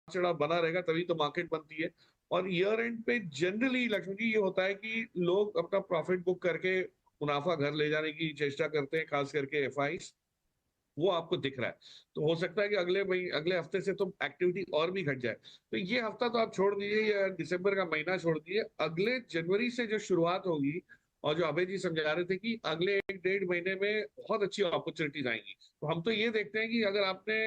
चढ़ाव बना रहेगा तभी तो मार्केट बनती है। और ईयर एंड पे जनरली लक्ष्मण जी ये होता है कि लोग अपना प्रॉफिट बुक करके मुनाफा घर ले जाने की चेष्टा करते हैं, खास करके एफआईज, वो आपको दिख रहा है। तो हो सकता है कि अगले हफ्ते से तो एक्टिविटी और भी घट जाए। तो ये हफ्ता तो आप छोड़ दीजिए या दिसंबर का महीना छोड़ दीजिए, अगले जनवरी से जो शुरुआत होगी, और जो अभय जी समझा रहे थे कि अगले 1 डेढ़ महीने में बहुत अच्छी अपॉर्चुनिटीज आएंगी। तो हम तो ये देखते हैं कि अगर आपने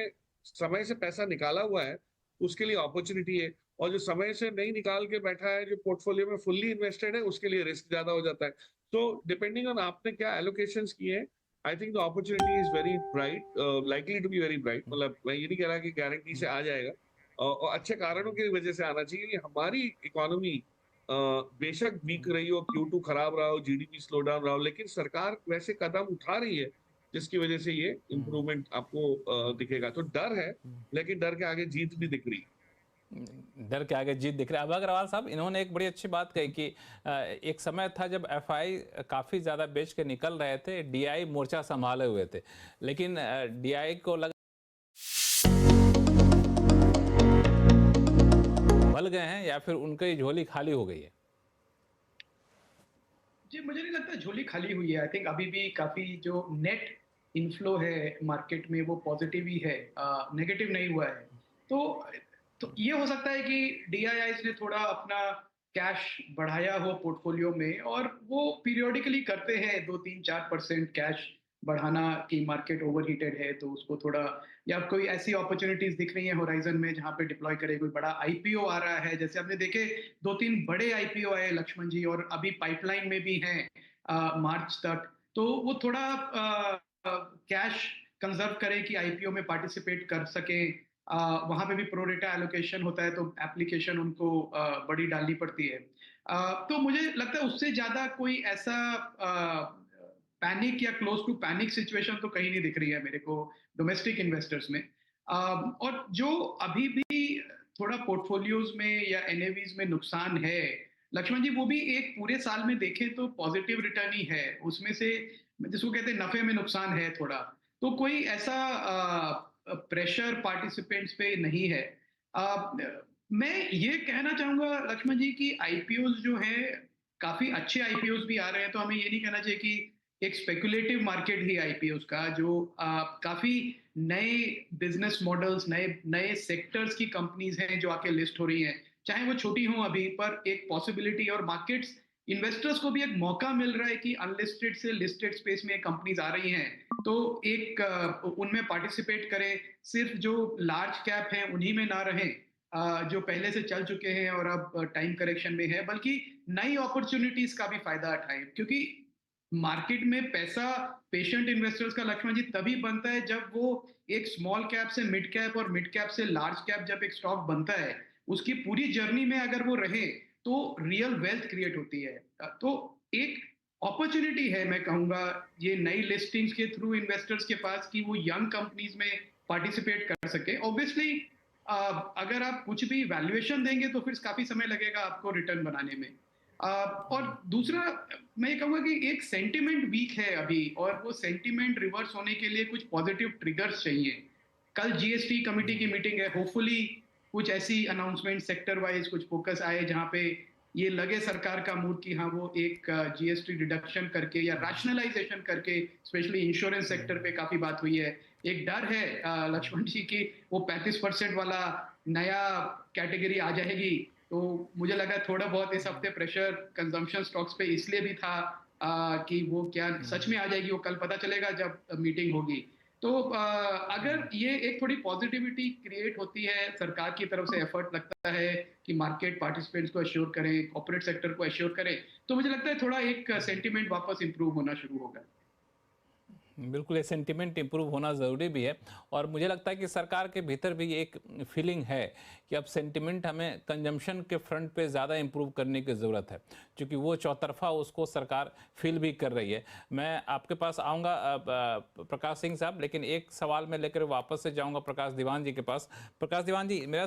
समय से पैसा निकाला हुआ है तो उसके लिए अपॉर्चुनिटी है, और जो समय से नहीं निकाल के बैठा है, जो पोर्टफोलियो में फुल्ली इन्वेस्टेड है, उसके लिए रिस्क ज्यादा हो जाता है। तो डिपेंडिंग ऑन आपने क्या एलोकेशंस किए हैं, I think the opportunity is very bright, likely to be very bright. मतलब मैं ये नहीं कह रहा कि गारंटी से आ जाएगा, और अच्छे कारणों की वजह से आना चाहिए कि हमारी इकोनॉमी बेशक वीक रही हो, Q2 खराब रहा हो, जीडीपी स्लो डाउन रहा हो, लेकिन सरकार वैसे कदम उठा रही है जिसकी वजह से ये इम्प्रूवमेंट आपको दिखेगा। तो डर है, लेकिन डर के आगे जीत भी दिख रही है। डर के आगे जीत दिख रहा है। अब अग्रवाल साहब, इन्होंने एक बड़ी अच्छी बात कही कि एक समय था जब एफआई काफ़ी ज़्यादा बेच के निकल रहे थे, डीआई मोर्चा संभाले हुए थे, लेकिन डीआई को लगा बल गए हैं या फिर उनकी झोली खाली हो गई है। जी, मुझे नहीं लगता झोली खाली हुई है। आई थिंक अभी भी काफी जो नेट इनफ्लो है मार्केट में वो पॉजिटिव ही है, नेगेटिव नहीं हुआ है। तो ये हो सकता है कि डीआईआईज ने थोड़ा अपना कैश बढ़ाया हो पोर्टफोलियो में, और वो पीरियोडिकली करते हैं 2-3-4% कैश बढ़ाना कि मार्केट ओवरहीटेड है तो उसको थोड़ा, या कोई ऐसी अपॉर्चुनिटीज दिख रही है होराइजन में जहां पे डिप्लॉय करे, कोई बड़ा आईपीओ आ रहा है, जैसे आपने देखे 2-3 बड़े आईपीओ आए लक्ष्मण जी, और अभी पाइपलाइन में भी हैं मार्च तक। तो वो थोड़ा कैश कंजर्व करें कि आईपीओ में पार्टिसिपेट कर सके। वहां पे भी प्रोरेटा एलोकेशन होता है तो एप्लीकेशन उनको बड़ी डालनी पड़ती है। तो मुझे लगता है उससे ज्यादा कोई ऐसा पैनिक या क्लोज टू पैनिक सिचुएशन तो कहीं नहीं दिख रही है मेरे को डोमेस्टिक इन्वेस्टर्स में। और जो अभी भी थोड़ा पोर्टफोलियोज में या एनएवीज में नुकसान है लक्ष्मण जी, वो भी एक पूरे साल में देखें तो पॉजिटिव रिटर्न ही है उसमें से, जिसको कहते हैं नफे में नुकसान है थोड़ा। तो कोई ऐसा प्रेशर पार्टिसिपेंट्स पे नहीं है। आ, मैं ये कहना चाहूंगा लक्ष्मण जी कि आईपीओज जो है, काफी अच्छे आईपीओज भी आ रहे हैं, तो हमें ये नहीं कहना चाहिए कि एक स्पेकुलेटिव मार्केट ही आईपीओज का, जो काफी नए बिजनेस मॉडल्स, नए नए सेक्टर्स की कंपनीज हैं जो आके लिस्ट हो रही हैं, चाहे वो छोटी हो अभी, पर एक पॉसिबिलिटी, और मार्केट्स इन्वेस्टर्स को भी एक मौका मिल रहा है कि अनलिस्टेड से लिस्टेड स्पेस में कंपनीज आ रही हैं, तो एक उनमें पार्टिसिपेट करें। सिर्फ जो लार्ज कैप हैं उन्हीं में ना रहें, जो पहले से चल चुके हैं और अब टाइम करेक्शन में है, बल्कि नई अपॉर्चुनिटीज का भी फायदा उठाएं। क्योंकि मार्केट में पैसा पेशेंट इन्वेस्टर्स का लक्ष्मण जी तभी बनता है जब वो एक स्मॉल कैप से मिड कैप और मिड कैप से लार्ज कैप जब एक स्टॉक बनता है, उसकी पूरी जर्नी में अगर वो रहे तो रियल वेल्थ क्रिएट होती है। तो एक अपॉर्चुनिटी है मैं कहूंगा ये नई लिस्टिंग्स के थ्रू इन्वेस्टर्स के पास कि वो यंग कंपनीज में पार्टिसिपेट कर सके। ऑब्वियसली अगर आप कुछ भी वैल्यूएशन देंगे तो फिर काफी समय लगेगा आपको रिटर्न बनाने में। और दूसरा मैं ये कहूंगा कि एक सेंटिमेंट वीक है अभी, और वो सेंटिमेंट रिवर्स होने के लिए कुछ पॉजिटिव ट्रिगर्स चाहिए। कल जीएसटी कमिटी की मीटिंग है, होपफुली कुछ ऐसी अनाउंसमेंट सेक्टर वाइज कुछ फोकस आए जहां पे ये लगे सरकार का मूड कि हाँ वो एक जीएसटी डिडक्शन करके या रैशनलाइजेशन करके, स्पेशली इंश्योरेंस सेक्टर पे काफी बात हुई है। एक डर है लक्ष्मण जी की वो 35% वाला नया कैटेगरी आ जाएगी, तो मुझे लगा थोड़ा बहुत इस हफ्ते प्रेशर कंजम्पशन स्टॉक्स पे इसलिए भी था कि वो क्या सच में आ जाएगी वो कल पता चलेगा जब मीटिंग होगी। तो अगर ये एक थोड़ी पॉजिटिविटी क्रिएट होती है, सरकार की तरफ से एफर्ट लगता है कि मार्केट पार्टिसिपेंट्स को एश्योर करें, कॉर्पोरेट सेक्टर को एश्योर करें, तो मुझे लगता है थोड़ा एक सेंटिमेंट वापस इंप्रूव होना शुरू होगा। बिल्कुल, ये सेंटिमेंट इंप्रूव होना ज़रूरी भी है, और मुझे लगता है कि सरकार के भीतर भी एक फीलिंग है कि अब सेंटिमेंट हमें कंजम्पशन के फ्रंट पे ज़्यादा इंप्रूव करने की ज़रूरत है, क्योंकि वो चौतरफा उसको सरकार फील भी कर रही है। मैं आपके पास आऊँगा प्रकाश सिंह साहब, लेकिन एक सवाल मैं लेकर वापस से जाऊँगा प्रकाश दीवान जी के पास। प्रकाश दीवान जी, मेरा